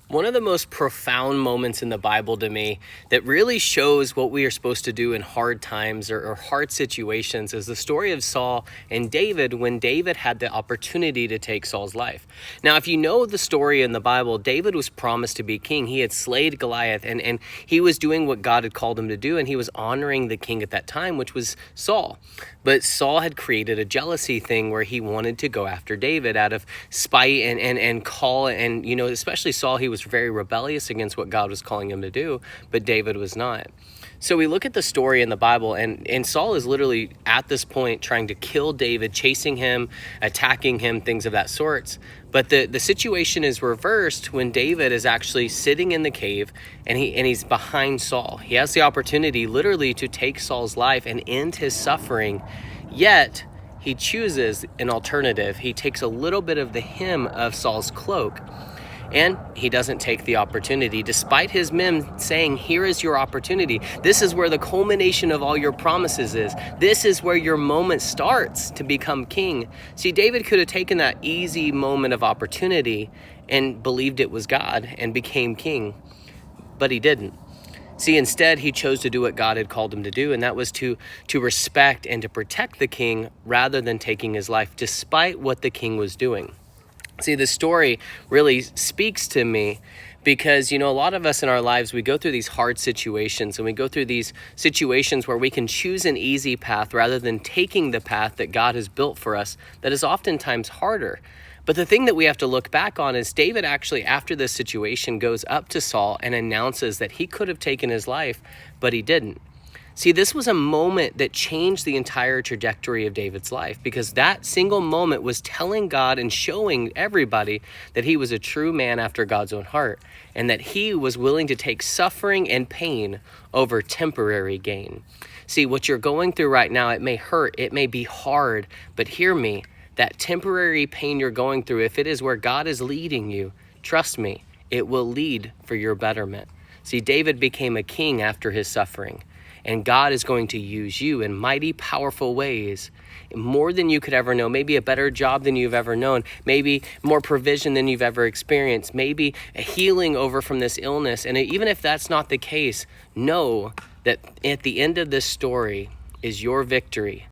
One of the most profound moments in the Bible to me that really shows what we are supposed to do in hard times or hard situations is the story of Saul and David when David had the opportunity to take Saul's life. Now, if you know the story in the Bible, David was promised to be king. He had slayed Goliath and he was doing what God had called him to do, and he was honoring the king at that time, which was Saul. But Saul had created a jealousy thing where he wanted to go after David out of spite and call, and especially Saul, he was very rebellious against what God was calling him to do, but David was not. So we look at the story in the Bible, and Saul is literally at this point trying to kill David, chasing him, attacking him, things of that sorts. But the situation is reversed when David is actually sitting in the cave and he's behind Saul. He has the opportunity literally to take Saul's life and end his suffering, yet he chooses an alternative. He takes a little bit of the hem of Saul's cloak, and he doesn't take the opportunity, despite his men saying, here is your opportunity. This is where the culmination of all your promises is. This is where your moment starts to become king. See, David could have taken that easy moment of opportunity and believed it was God and became king, but he didn't. See, instead, he chose to do what God had called him to do, and that was to respect and to protect the king rather than taking his life, despite what the king was doing. See, the story really speaks to me because, a lot of us in our lives, we go through these hard situations, and we go through these situations where we can choose an easy path rather than taking the path that God has built for us that is oftentimes harder. But the thing that we have to look back on is David actually, after this situation, goes up to Saul and announces that he could have taken his life, but he didn't. See, this was a moment that changed the entire trajectory of David's life, because that single moment was telling God and showing everybody that he was a true man after God's own heart, and that he was willing to take suffering and pain over temporary gain. See, what you're going through right now, it may hurt, it may be hard, but hear me, that temporary pain you're going through, if it is where God is leading you, trust me, it will lead for your betterment. See, David became a king after his suffering. And God is going to use you in mighty, powerful ways, more than you could ever know. Maybe a better job than you've ever known. Maybe more provision than you've ever experienced. Maybe a healing over from this illness. And even if that's not the case, know that at the end of this story is your victory.